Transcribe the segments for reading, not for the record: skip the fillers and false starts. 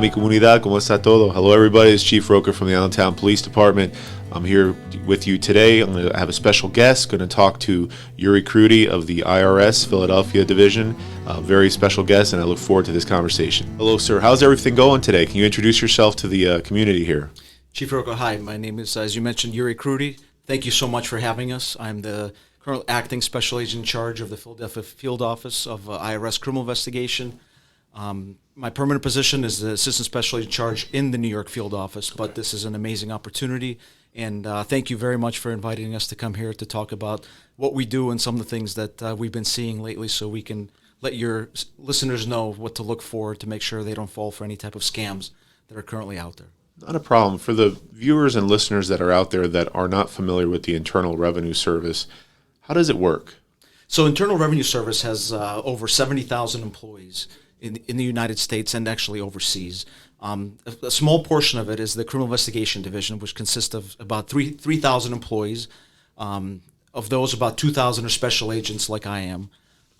mi comunidad, ¿cómo está todo? Hello, everybody. It's Chief Roca from the Allentown Police Department. I'm here with you today. I'm going to have a special guest. Going to talk to Yury Kruty of the IRS Philadelphia Division. Very special guest, and I look forward to this conversation. Hello, sir. How's everything going today? Can you introduce yourself to the community here? Chief Roca, hi. My name is, as you mentioned, Yury Kruty. Thank you so much for having us. I'm the current acting special agent in charge of the Philadelphia Field Office of IRS Criminal Investigation. My permanent position is the Assistant Special Agent in Charge in the New York Field Office, but this is an amazing opportunity, and thank you very much for inviting us to come here to talk about what we do and some of the things that we've been seeing lately, so we can let your listeners know what to look for to make sure they don't fall for any type of scams that are currently out there. Not a problem. For the viewers and listeners that are out there that are not familiar with the Internal Revenue Service, how does it work? So Internal Revenue Service has over 70,000 employees in the United States and actually overseas. A small portion of it is the Criminal Investigation Division, which consists of about 3,000 employees. Of those, about 2,000 are special agents like I am.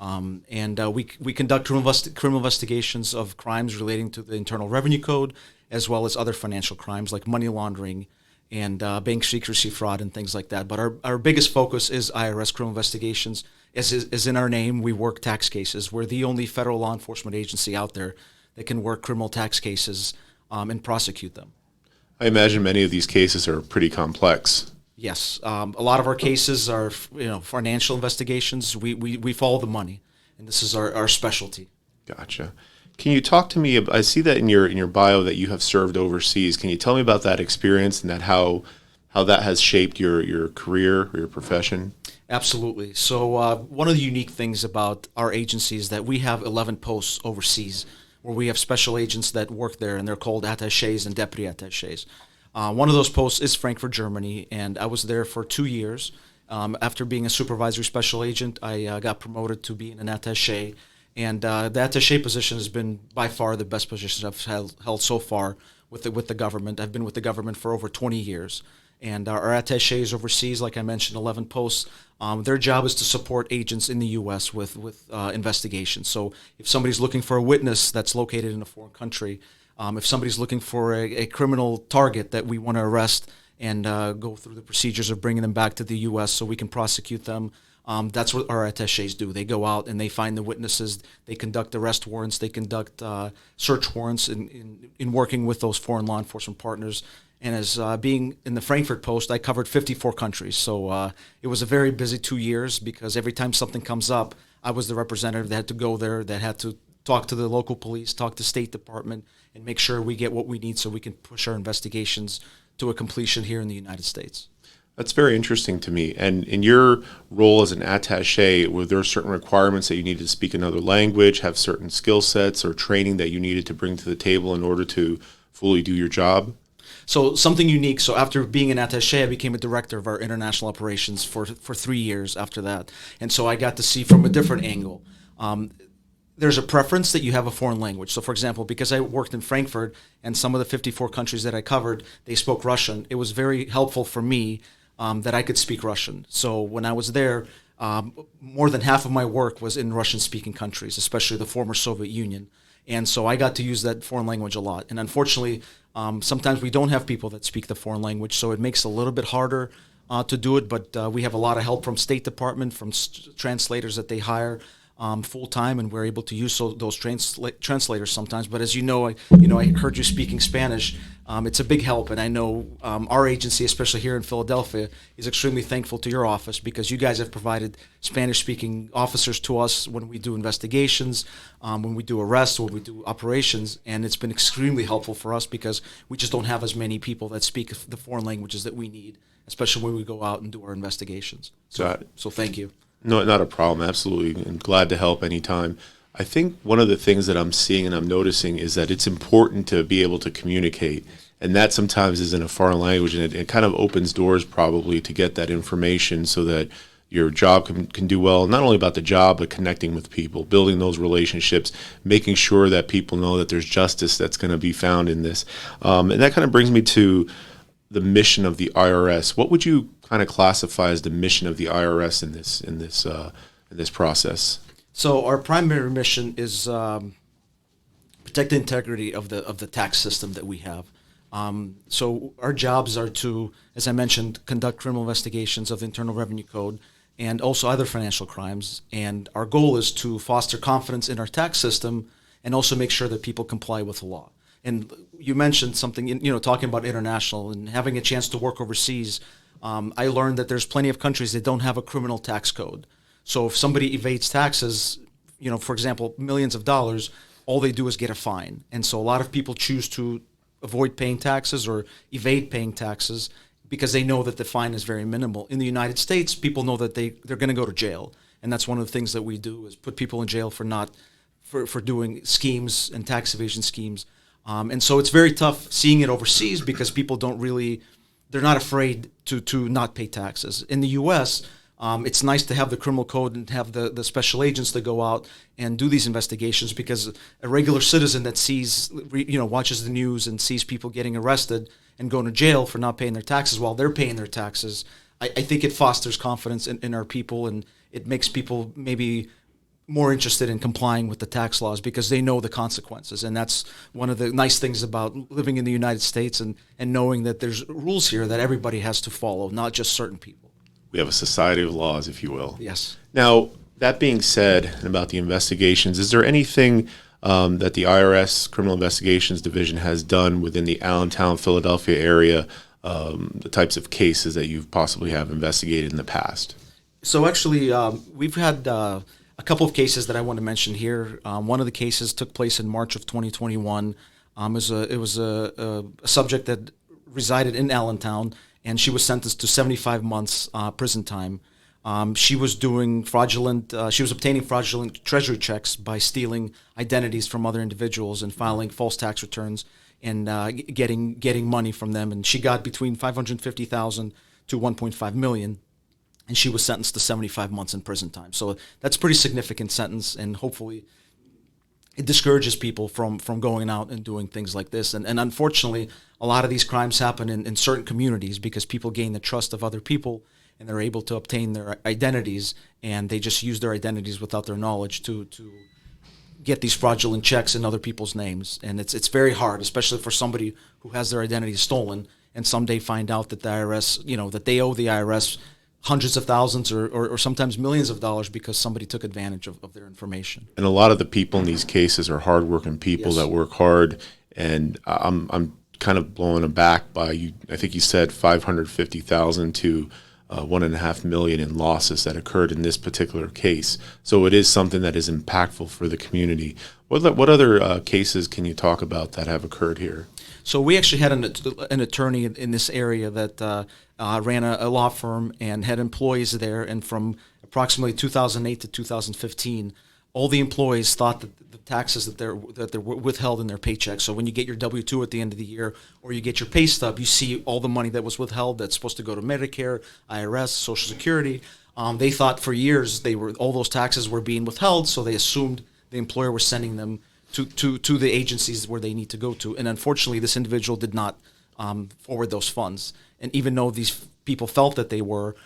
We conduct criminal investigations of crimes relating to the Internal Revenue Code, as well as other financial crimes like money laundering and bank secrecy, fraud, and things like that. But our biggest focus is IRS criminal investigations. As in our name, we work tax cases. We're the only federal law enforcement agency out there that can work criminal tax cases and prosecute them. I imagine many of these cases are pretty complex. Yes, a lot of our cases are financial investigations. We follow the money, and this is our specialty. Gotcha. Can you talk to me? I see that in your bio that you have served overseas. Can you tell me about that experience and how that has shaped your career or your profession? Absolutely. So one of the unique things about our agency is that we have 11 posts overseas where we have special agents that work there, and they're called attachés and deputy attachés. One of those posts is Frankfurt, Germany, and I was there for 2 years. After being a supervisory special agent, I got promoted to being an attaché, and the attaché position has been by far the best position I've held so far with the government. I've been with the government for over 20 years. And our attachés overseas, like I mentioned, 11 posts, their job is to support agents in the U.S. with investigations. So if somebody's looking for a witness that's located in a foreign country, if somebody's looking for a criminal target that we want to arrest and go through the procedures of bringing them back to the U.S. so we can prosecute them, that's what our attachés do. They go out and they find the witnesses, they conduct arrest warrants, they conduct search warrants in working with those foreign law enforcement partners. And as being in the Frankfurt post, I covered 54 countries. So it was a very busy 2 years because every time something comes up, I was the representative that had to go there, that had to talk to the local police, talk to State Department, and make sure we get what we need so we can push our investigations to a completion here in the United States. That's very interesting to me. And in your role as an attaché, were there certain requirements that you needed to speak another language, have certain skill sets or training that you needed to bring to the table in order to fully do your job? So something unique. So after being an attaché, I became a director of our international operations for 3 years after that. And so I got to see from a different angle. There's a preference that you have a foreign language. So for example, because I worked in Frankfurt and some of the 54 countries that I covered, they spoke Russian. It was very helpful for me that I could speak Russian. So when I was there, more than half of my work was in Russian-speaking countries, especially the former Soviet Union. And so I got to use that foreign language a lot. And unfortunately, sometimes we don't have people that speak the foreign language, so it makes it a little bit harder to do it. But we have a lot of help from State Department, from translators that they hire full-time, and we're able to use those translators sometimes. But as you know, I heard you speaking Spanish. It's a big help, and I know our agency, especially here in Philadelphia, is extremely thankful to your office because you guys have provided Spanish-speaking officers to us when we do investigations, when we do arrests, when we do operations, and it's been extremely helpful for us because we just don't have as many people that speak the foreign languages that we need, especially when we go out and do our investigations. So thank you. No, not a problem. Absolutely. And glad to help anytime. I think one of the things that I'm seeing and I'm noticing is that it's important to be able to communicate. And that sometimes is in a foreign language, and it kind of opens doors probably to get that information so that your job can do well, not only about the job, but connecting with people, building those relationships, making sure that people know that there's justice that's going to be found in this. And that kind of brings me to the mission of the IRS. What would you kind of classify as the mission of the IRS in this process? So our primary mission is protect the integrity of the tax system that we have. So our jobs are to, as I mentioned, conduct criminal investigations of the Internal Revenue Code and also other financial crimes. And our goal is to foster confidence in our tax system and also make sure that people comply with the law. And you mentioned something, talking about international and having a chance to work overseas. I learned that there's plenty of countries that don't have a criminal tax code. So if somebody evades taxes, for example, millions of dollars, all they do is get a fine. And so a lot of people choose to avoid paying taxes or evade paying taxes because they know that the fine is very minimal. In the United States, people know that they're going to go to jail. And that's one of the things that we do is put people in jail for doing schemes and tax evasion schemes. And so it's very tough seeing it overseas because people they're not afraid to not pay taxes. In the U.S., it's nice to have the criminal code and have the special agents that go out and do these investigations because a regular citizen that watches the news and sees people getting arrested and going to jail for not paying their taxes while they're paying their taxes, I think it fosters confidence in our people, and it makes people maybe more interested in complying with the tax laws because they know the consequences. And that's one of the nice things about living in the United States and knowing that there's rules here that everybody has to follow, not just certain people. We have a society of laws, if you will. Yes. Now, that being said, and about the investigations, is there anything that the IRS Criminal Investigations Division has done within the Allentown, Philadelphia area, the types of cases that you possibly have investigated in the past? So actually, we've had a couple of cases that I want to mention here. One of the cases took place in March of 2021. It was a subject that resided in Allentown, and she was sentenced to 75 months prison time. She was doing she was obtaining fraudulent treasury checks by stealing identities from other individuals and filing false tax returns and getting money from them. And she got between $550,000 to $1.5 million. And she was sentenced to 75 months in prison time. So that's a pretty significant sentence, and hopefully it discourages people from going out and doing things like this. And unfortunately, a lot of these crimes happen in certain communities because people gain the trust of other people, and they're able to obtain their identities, and they just use their identities without their knowledge to get these fraudulent checks in other people's names. And it's very hard, especially for somebody who has their identity stolen and someday find out that the IRS, that they owe the IRS hundreds of thousands or sometimes millions of dollars because somebody took advantage of their information. And a lot of the people in these cases are hardworking people Yes. that work hard, and I'm kind of blown aback by you. I think you said $550,000 to $1.5 million in losses that occurred in this particular case. So it is something that is impactful for the community. What other cases can you talk about that have occurred here? So we actually had an attorney in this area that ran a law firm and had employees there. And from approximately 2008 to 2015, all the employees thought that the taxes that they're withheld in their paycheck. So when you get your W-2 at the end of the year or you get your pay stub, you see all the money that was withheld that's supposed to go to Medicare, IRS, Social Security. They thought for years all those taxes were being withheld, so they assumed the employer was sending them to the agencies where they need to go to. And unfortunately, this individual did not forward those funds. And even though these people felt that they weren't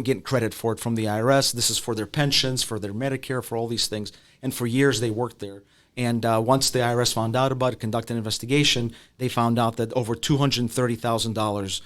getting credit for it from the IRS. This is for their pensions, for their Medicare, for all these things. And for years they worked there. And once the IRS found out about it, conducted an investigation, they found out that over $230,000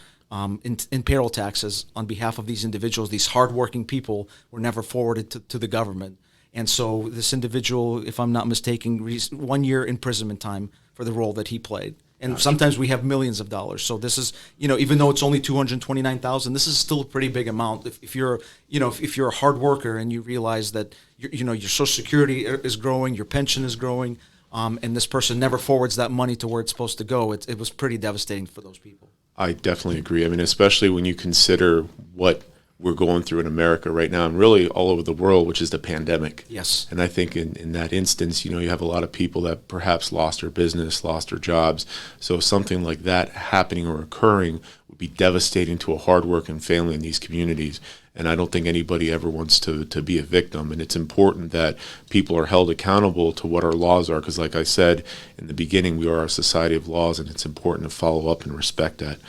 in payroll taxes on behalf of these individuals, these hardworking people, were never forwarded to the government. And so this individual, if I'm not mistaken, 1 year imprisonment time for the role that he played. And sometimes we have millions of dollars. So this is, even though it's only $229,000, this is still a pretty big amount. If you're a hard worker and you realize that your Social Security is growing, your pension is growing, and this person never forwards that money to where it's supposed to go, it was pretty devastating for those people. I definitely agree. I mean, especially when you consider what we're going through in America right now and really all over the world, which is the pandemic. Yes. And I think in that instance, you have a lot of people that perhaps lost their business, lost their jobs. So something like that happening or occurring would be devastating to a hardworking family in these communities. And I don't think anybody ever wants to be a victim. And it's important that people are held accountable to what our laws are, because like I said in the beginning, we are a society of laws, and it's important to follow up and respect that.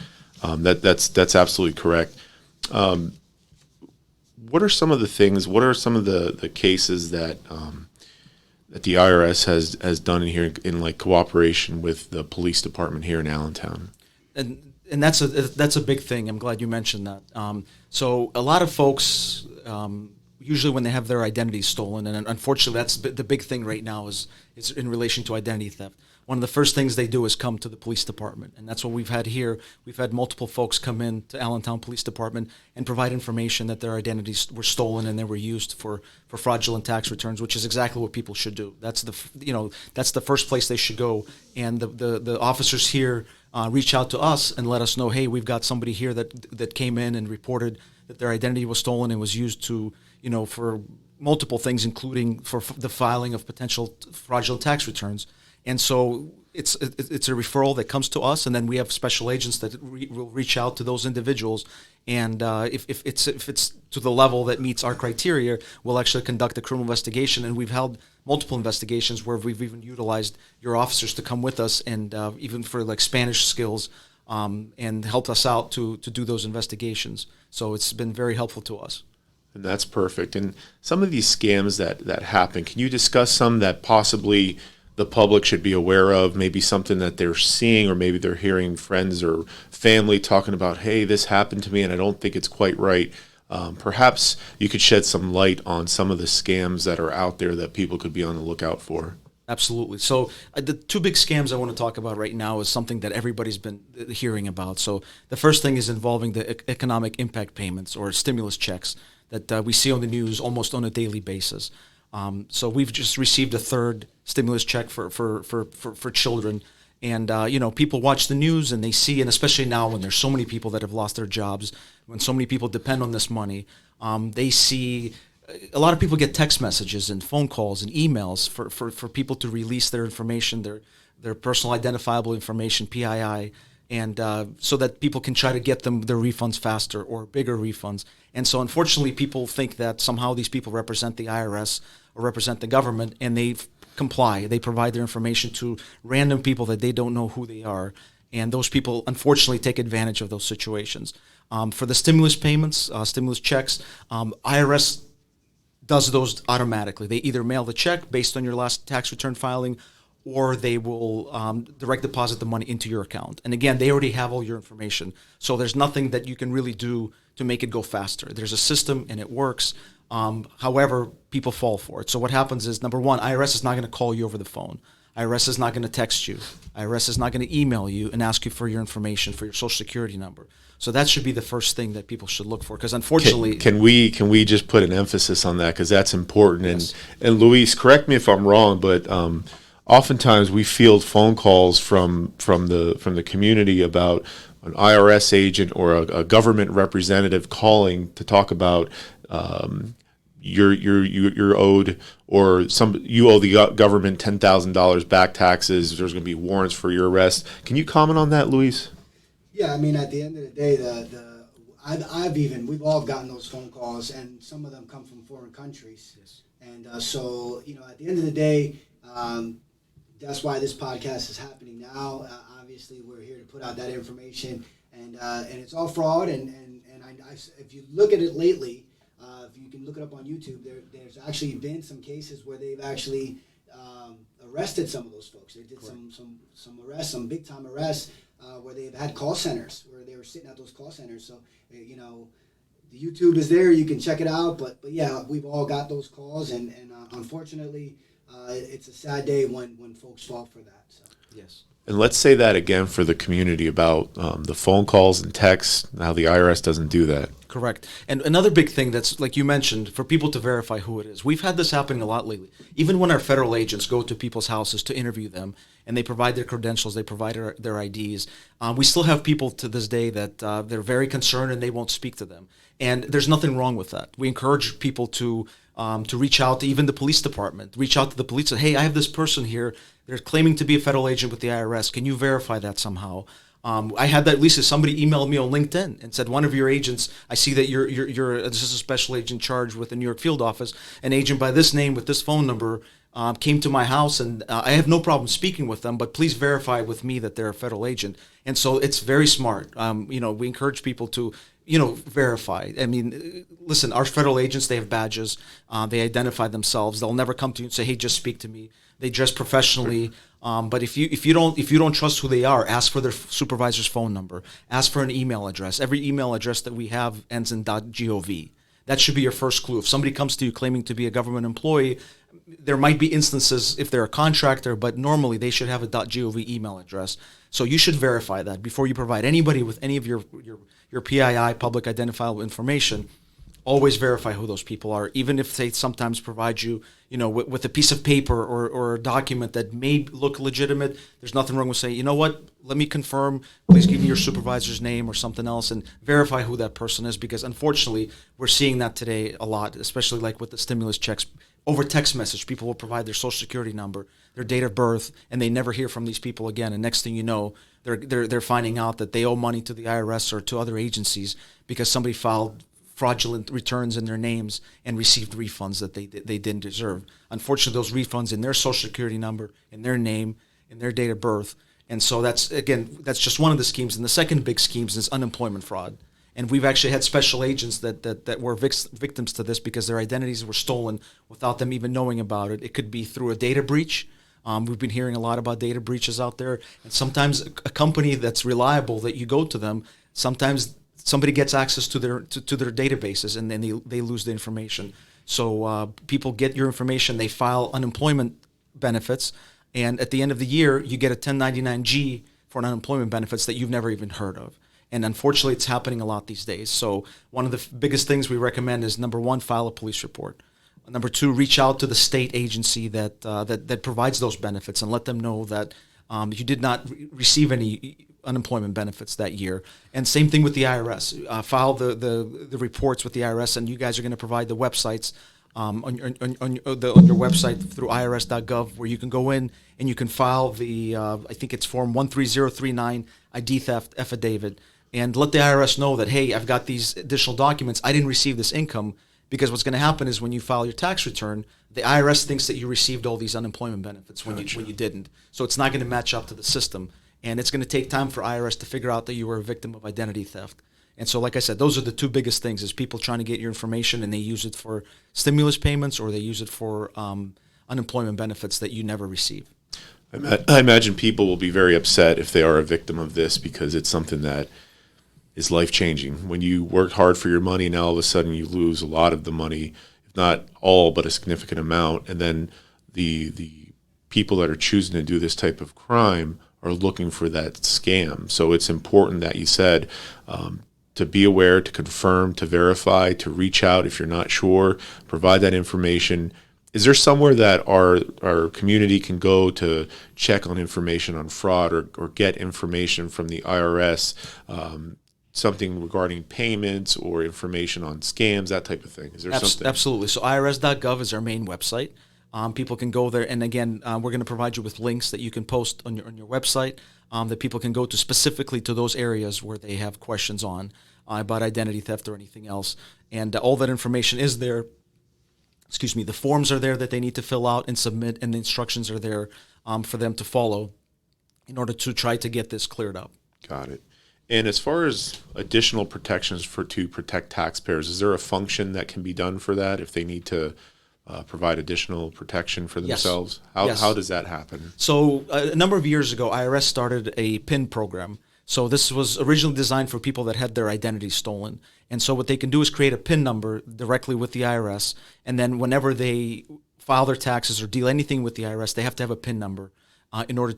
That's absolutely correct. What are some of the things, what are some of the cases that that the IRS has done in here in like cooperation with the police department here in Allentown. And that's a big thing. I'm glad you mentioned that. So a lot of folks, usually when they have their identity stolen, and unfortunately that's the big thing right now is in relation to identity theft. One of the first things they do is come to the police department, and that's what we've had here. We've had multiple folks come in to Allentown Police Department and provide information that their identities were stolen and they were used for fraudulent tax returns, which is exactly what people should do. That's the first place they should go. And the officers here reach out to us and let us know, hey, we've got somebody here that came in and reported that their identity was stolen and was used to, for multiple things, including for the filing of potential fraudulent tax returns. And so it's a referral that comes to us, and then we have special agents that will reach out to those individuals. And if it's to the level that meets our criteria, we'll actually conduct a criminal investigation. And we've held multiple investigations where we've even utilized your officers to come with us, and even for like Spanish skills, and helped us out to do those investigations. So it's been very helpful to us. And that's perfect. And some of these scams that happen, can you discuss some that possibly the public should be aware of, maybe something that they're seeing, or maybe they're hearing friends or family talking about, hey, this happened to me and I don't think it's quite right. Perhaps you could shed some light on some of the scams that are out there that people could be on the lookout for. Absolutely. So the two big scams I want to talk about right now is something that everybody's been hearing about. So the first thing is involving the economic impact payments or stimulus checks that we see on the news almost on a daily basis. So we've just received a third stimulus check for children. And, people watch the news and they see, and especially now when there's so many people that have lost their jobs, when so many people depend on this money, they see a lot of people get text messages and phone calls and emails for people to release their information, their personal identifiable information, PII, and so that people can try to get them their refunds faster or bigger refunds. And so unfortunately people think that somehow these people represent the IRS or represent the government, and they comply. They provide their information to random people that they don't know who they are. And those people unfortunately take advantage of those situations. For the stimulus payments, stimulus checks, IRS does those automatically. They either mail the check based on your last tax return filing, or they will direct deposit the money into your account. And again, they already have all your information. So there's nothing that you can really do to make it go faster. There's a system and it works. However, people fall for it. So what happens is, number one, IRS is not going to call you over the phone. IRS is not going to text you. IRS is not going to email you and ask you for your information, for your social security number. So that should be the first thing that people should look for, because unfortunately, can we just put an emphasis on that, because that's important. Yes. And Luis, correct me if I'm wrong, but oftentimes we field phone calls from the community about an IRS agent or a government representative calling to talk about you're owed, or you owe the government $10,000 back taxes. There's going to be warrants for your arrest. Can you comment on that, Luis? Yeah, I mean, at the end of the day, we've all gotten those phone calls, and some of them come from foreign countries. Yes. And so, at the end of the day, that's why this podcast is happening now. Obviously, we're here to put out that information, and it's all fraud. And if you look at it lately, if you can look it up on YouTube, there's actually been some cases where they've actually arrested some of those folks. They did some arrests, some big time arrests, where they've had call centers, where they were sitting at those call centers. So the YouTube is there; you can check it out. But yeah, we've all got those calls, and unfortunately, it's a sad day when folks fall for that. So. Yes. And let's say that again for the community about the phone calls and texts, how the IRS doesn't do that. Correct. And another big thing that's, like you mentioned, for people to verify who it is. We've had this happening a lot lately. Even when our federal agents go to people's houses to interview them, and they provide their credentials, they provide their IDs, we still have people to this day that they're very concerned and they won't speak to them. And there's nothing wrong with that. We encourage people to reach out to even the police department, reach out to the police, say, hey, I have this person here. They're claiming to be a federal agent with the IRS. Can you verify that somehow? I had that, Lisa, somebody emailed me on LinkedIn and said, one of your agents, I see that this is a special agent charged with the New York field office, an agent by this name with this phone number came to my house, and I have no problem speaking with them, but please verify with me that they're a federal agent. And so it's very smart. We encourage people to verify. I mean, listen, our federal agents, they have badges. They identify themselves. They'll never come to you and say, "Hey, just speak to me." They dress professionally. But if you don't trust who they are, ask for their supervisor's phone number. Ask for an email address. Every email address that we have ends in .gov. That should be your first clue. If somebody comes to you claiming to be a government employee, there might be instances if they're a contractor, but normally they should have a .gov email address. So you should verify that before you provide anybody with any of your PII, public identifiable information. Always verify who those people are, even if they sometimes provide you, with a piece of paper or a document that may look legitimate. There's nothing wrong with saying, you know what, let me confirm, please give me your supervisor's name or something else and verify who that person is, because unfortunately we're seeing that today a lot, especially like with the stimulus checks. Over text message, people will provide their social security number, their date of birth, and they never hear from these people again. And next thing you know, they're finding out that they owe money to the IRS or to other agencies because somebody filed fraudulent returns in their names and received refunds that they didn't deserve. Unfortunately, those refunds in their social security number, in their name, in their date of birth. And so that's just one of the schemes. And the second big scheme is unemployment fraud. And we've actually had special agents that were victims to this because their identities were stolen without them even knowing about it. It could be through a data breach. We've been hearing a lot about data breaches out there. And sometimes a company that's reliable that you go to them, sometimes somebody gets access to their databases and then they lose the information. So people get your information, they file unemployment benefits, and at the end of the year, you get a 1099-G for an unemployment benefits that you've never even heard of. And unfortunately, it's happening a lot these days. So one of the biggest things we recommend is, number one, file a police report. Number two, reach out to the state agency that provides those benefits and let them know that you did not receive any unemployment benefits that year. And same thing with the IRS. File the reports with the IRS, and you guys are going to provide the websites on your website through irs.gov, where you can go in and you can file the I think it's form 13039 ID theft affidavit, and let the IRS know that, hey, I've got these additional documents. I didn't receive this income, because what's going to happen is when you file your tax return, the IRS thinks that you received all these unemployment benefits when you didn't. So it's not going to match up to the system, and it's going to take time for IRS to figure out that you were a victim of identity theft. And so, like I said, those are the two biggest things: is people trying to get your information and they use it for stimulus payments or they use it for unemployment benefits that you never receive. I imagine people will be very upset if they are a victim of this, because it's something that is life-changing. When you worked hard for your money, now all of a sudden you lose a lot of the money, if not all, but a significant amount. And then the people that are choosing to do this type of crime are looking for that scam. So it's important that you said to be aware, to confirm, to verify, to reach out if you're not sure, provide that information. Is there somewhere that our community can go to check on information on fraud or get information from the IRS, something regarding payments or information on scams, that type of thing? Is there something? Absolutely. So irs.gov is our main website. People can go there, and again, we're going to provide you with links that you can post on your website that people can go to specifically to those areas where they have questions on about identity theft or anything else. And all that information is there. Excuse me. The forms are there that they need to fill out and submit, and the instructions are there for them to follow in order to try to get this cleared up. Got it. And as far as additional protections to protect taxpayers, is there a function that can be done for that if they need to provide additional protection for themselves? Yes. How does that happen? So a number of years ago, IRS started a PIN program. So this was originally designed for people that had their identity stolen. And so what they can do is create a PIN number directly with the IRS, and then whenever they file their taxes or deal anything with the IRS, they have to have a PIN number in order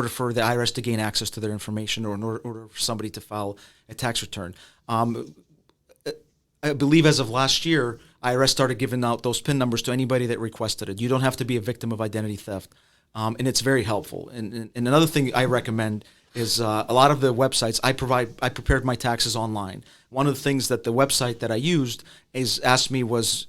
for the IRS to gain access to their information, or in order for somebody to file a tax return. I believe as of last year, IRS started giving out those PIN numbers to anybody that requested it. You don't have to be a victim of identity theft, and it's very helpful. And another thing I recommend is a lot of the websites I prepared my taxes online. One of the things that the website that I used asked me was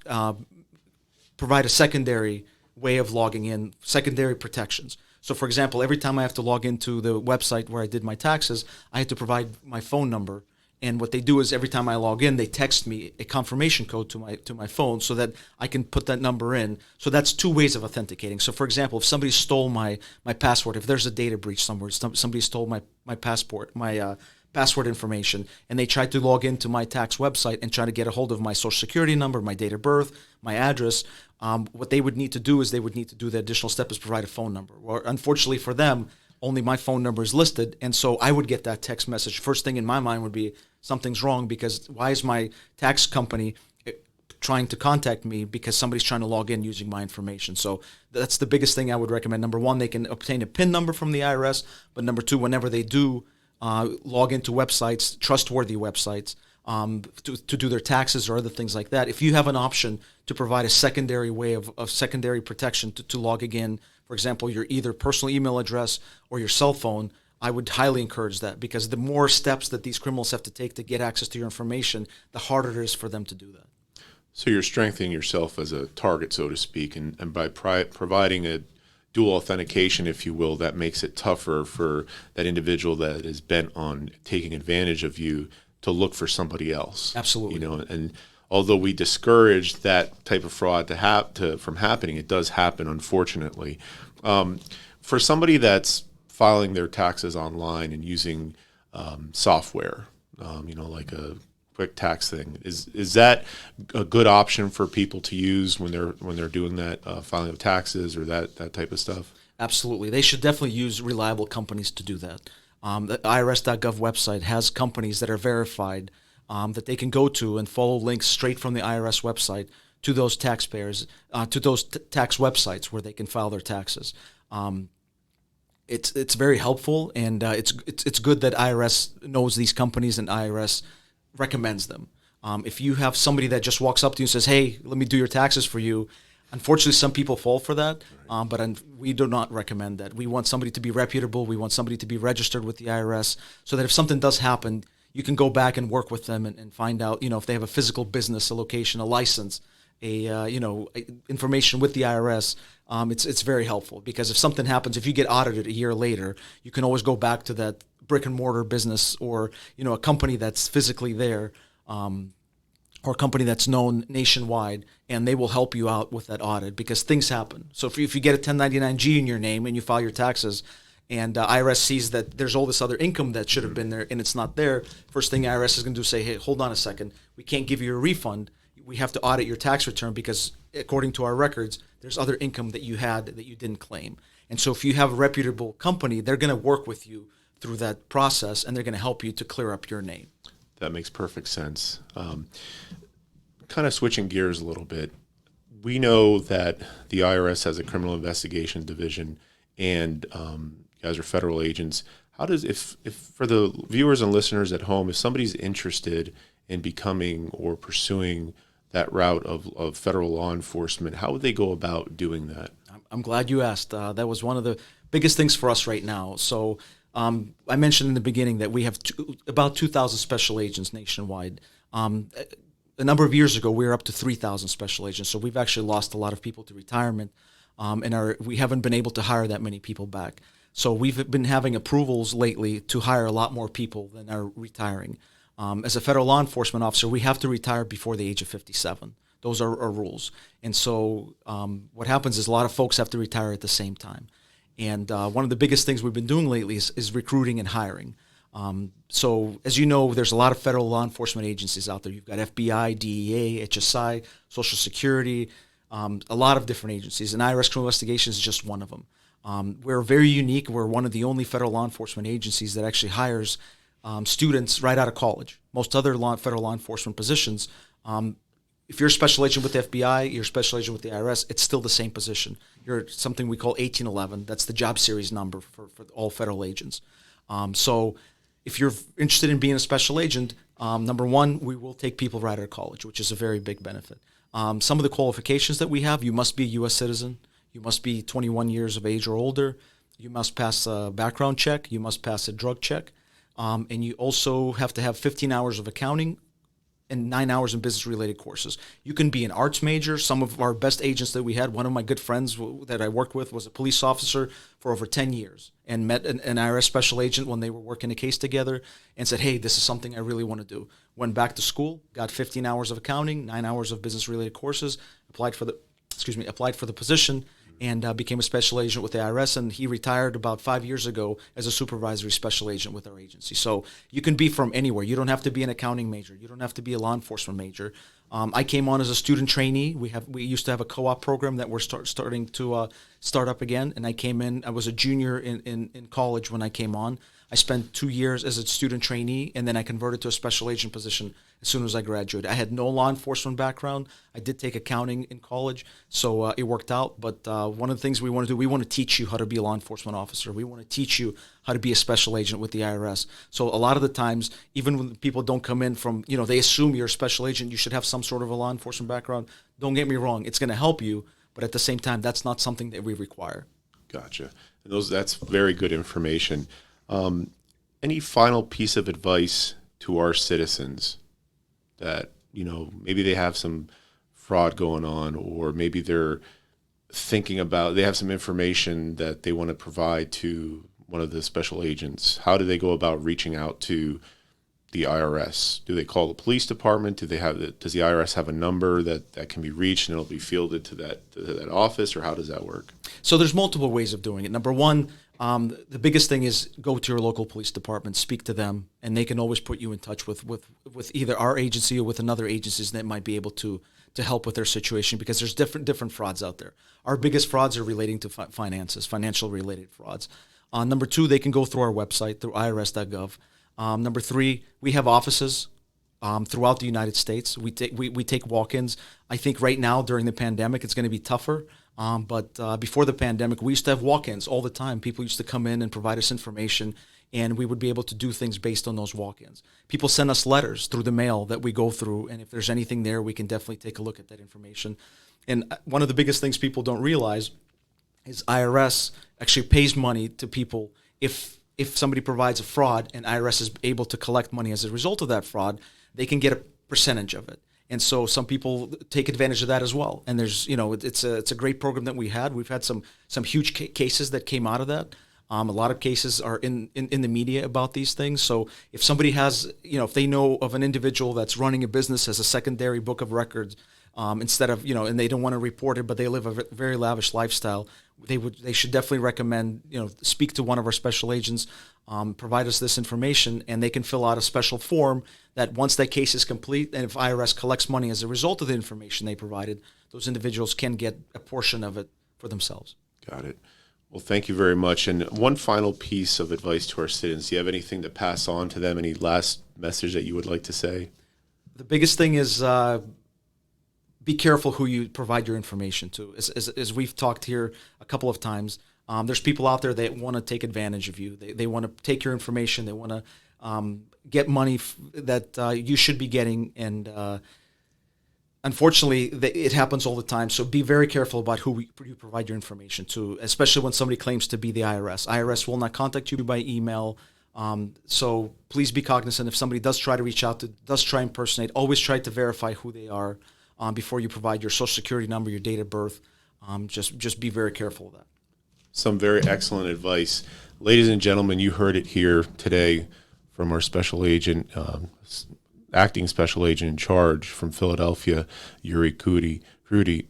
provide a secondary way of logging in, secondary protections. So, for example, every time I have to log into the website where I did my taxes, I had to provide my phone number. And what they do is every time I log in, they text me a confirmation code to my phone so that I can put that number in. So that's two ways of authenticating. So, for example, if somebody stole my password, if there's a data breach somewhere, somebody stole my password information, and they tried to log into my tax website and try to get a hold of my social security number, my date of birth, my address, what they would need to do is they would need to do the additional step is provide a phone number. Well, unfortunately for them, only my phone number is listed, and so I would get that text message. First thing in my mind would be something's wrong, because why is my tax company trying to contact me because somebody's trying to log in using my information? So that's the biggest thing I would recommend. Number one, they can obtain a PIN number from the IRS, but number two, whenever they do log into websites, trustworthy websites, to do their taxes or other things like that, if you have an option to provide a secondary way of secondary protection to log again, for example, your either personal email address or your cell phone, I would highly encourage that, because the more steps that these criminals have to take to get access to your information, the harder it is for them to do that. So you're strengthening yourself as a target, so to speak, and by providing a dual authentication, if you will, that makes it tougher for that individual that is bent on taking advantage of you to look for somebody else. Absolutely. And although we discourage that type of fraud from happening, it does happen, unfortunately. For somebody that's filing their taxes online and using software, like a quick tax thing, is that a good option for people to use when they're doing that filing of taxes or that type of stuff? Absolutely. They should definitely use reliable companies to do that. The IRS.gov website has companies that are verified that they can go to and follow links straight from the IRS website to those taxpayers, to those tax websites where they can file their taxes. It's very helpful, and it's good that IRS knows these companies and IRS recommends them. If you have somebody that just walks up to you and says, "Hey, let me do your taxes for you," unfortunately, some people fall for that, but we do not recommend that. We want somebody to be reputable. We want somebody to be registered with the IRS, so that if something does happen, you can go back and work with them and find out, if they have a physical business, a location, a license, information with the IRS. It's very helpful, because if something happens, if you get audited a year later, you can always go back to that brick and mortar business, or a company that's physically there, or a company that's known nationwide, and they will help you out with that audit, because things happen. So if you get a 1099-G in your name and you file your taxes, and IRS sees that there's all this other income that should have been there and it's not there, first thing IRS is going to do is say, "Hey, hold on a second, we can't give you a refund. We have to audit your tax return, because according to our records, there's other income that you had that you didn't claim." And so if you have a reputable company, they're going to work with you through that process, and they're going to help you to clear up your name. That makes perfect sense. Kind of switching gears a little bit, we know that the IRS has a criminal investigation division, and you guys are federal agents. How does, if for the viewers and listeners at home, if somebody's interested in becoming or pursuing that route of federal law enforcement, how would they go about doing that? I'm glad you asked. That was one of the biggest things for us right now. So I mentioned in the beginning that we have about 2,000 special agents nationwide. A number of years ago, we were up to 3,000 special agents. So we've actually lost a lot of people to retirement, and we haven't been able to hire that many people back. So we've been having approvals lately to hire a lot more people than are retiring. As a federal law enforcement officer, we have to retire before the age of 57. Those are our rules. And so what happens is a lot of folks have to retire at the same time. And one of the biggest things we've been doing lately is recruiting and hiring. So as you know, there's a lot of federal law enforcement agencies out there. You've got FBI, DEA, HSI, Social Security, a lot of different agencies. And IRS Criminal Investigations is just one of them. We're very unique. We're one of the only federal law enforcement agencies that actually hires students right out of college. Most other federal law enforcement positions, if you're a special agent with the FBI, you're a special agent with the IRS, it's still the same position. You're something we call 1811. That's the job series number for all federal agents. So if you're interested in being a special agent, number one, we will take people right out of college, which is a very big benefit. Some of the qualifications that we have: you must be a U.S. citizen, you must be 21 years of age or older, you must pass a background check, you must pass a drug check, and you also have to have 15 hours of accounting and 9 hours in business-related courses. You can be an arts major. Some of our best agents that we had, one of my good friends that I worked with was a police officer for over 10 years and met an IRS special agent when they were working a case together and said, "Hey, this is something I really want to do." Went back to school, got 15 hours of accounting, 9 hours of business-related courses, applied for the position, and became a special agent with the IRS, and he retired about 5 years ago as a supervisory special agent with our agency. So you can be from anywhere. You don't have to be an accounting major. You don't have to be a law enforcement major. I came on as a student trainee. We used to have a co-op program that we're starting to start up again, and I came in. I was a junior in college when I came on. I spent 2 years as a student trainee, and then I converted to a special agent position as soon as I graduated. I had no law enforcement background. I did take accounting in college, so it worked out. But one of the things we want to do, we want to teach you how to be a law enforcement officer. We want to teach you how to be a special agent with the IRS. So a lot of the times, even when people don't come in from, they assume you're a special agent, you should have some sort of a law enforcement background. Don't get me wrong, it's going to help you, but at the same time, that's not something that we require. Gotcha. And that's very good information. Any final piece of advice to our citizens that, maybe they have some fraud going on, or maybe they're thinking about, they have some information that they want to provide to one of the special agents? How do they go about reaching out to the IRS? Do they call the police department? Does the IRS have a number that can be reached and it'll be fielded to that office, or how does that work? So there's multiple ways of doing it. Number one, the biggest thing is go to your local police department, speak to them, and they can always put you in touch with either our agency or with another agencies that might be able to help with their situation, because there's different frauds out there. Our biggest frauds are relating to finances, financial related frauds. Number two, they can go through our website, through irs.gov. Number three, we have offices throughout the United States. We take walk-ins. I think right now during the pandemic, it's going to be tougher. But before the pandemic, we used to have walk-ins all the time. People used to come in and provide us information, and we would be able to do things based on those walk-ins. People send us letters through the mail that we go through, and if there's anything there, we can definitely take a look at that information. And one of the biggest things people don't realize is IRS actually pays money to people if somebody provides a fraud and IRS is able to collect money as a result of that fraud, they can get a percentage of it. And so some people take advantage of that as well. And there's, it's a great program that we had. We've had some huge cases that came out of that. A lot of cases are in the media about these things. So if somebody has, if they know of an individual that's running a business as a secondary book of records, instead of, and they don't want to report it, but they live a very lavish lifestyle, they should definitely recommend, speak to one of our special agents, provide us this information, and they can fill out a special form that once that case is complete, and if IRS collects money as a result of the information they provided, those individuals can get a portion of it for themselves. Got it. Well, thank you very much. And one final piece of advice to our citizens. Do you have anything to pass on to them? Any last message that you would like to say? The biggest thing is be careful who you provide your information to. As we've talked here a couple of times, there's people out there that want to take advantage of you. They want to take your information. They want to get money that you should be getting. And unfortunately, it happens all the time. So be very careful about who you provide your information to, especially when somebody claims to be the IRS. IRS will not contact you by email. So please be cognizant. If somebody does try to reach out, does try and impersonate, always try to verify who they are before you provide your social security number, your date of birth. Just be very careful of that. Some very excellent advice. Ladies and gentlemen, you heard it here today from our special agent, acting special agent in charge from Philadelphia, Yury Kruty.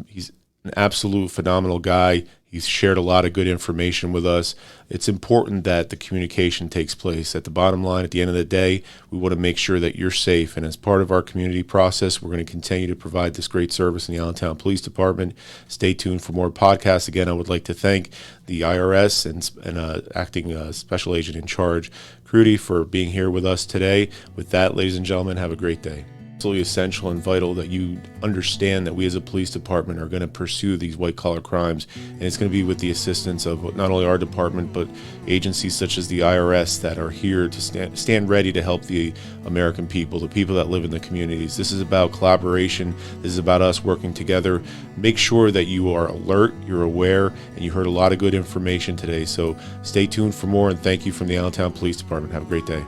He's an absolute phenomenal guy. He's shared a lot of good information with us. It's important that the communication takes place. At the bottom line, at the end of the day, we want to make sure that you're safe. And as part of our community process, we're going to continue to provide this great service in the Allentown Police Department. Stay tuned for more podcasts. Again, I would like to thank the IRS and acting special agent in charge, Kruty, for being here with us today. With that, ladies and gentlemen, have a great day. Absolutely essential and vital that you understand that we as a police department are going to pursue these white-collar crimes, and it's going to be with the assistance of not only our department but agencies such as the IRS that are here to stand ready to help the American people, the people that live in the communities. This is about collaboration. This is about us working together. Make sure that you are alert, you're aware, and you heard a lot of good information today. So stay tuned for more, and thank you from the Allentown Police Department. Have a great day.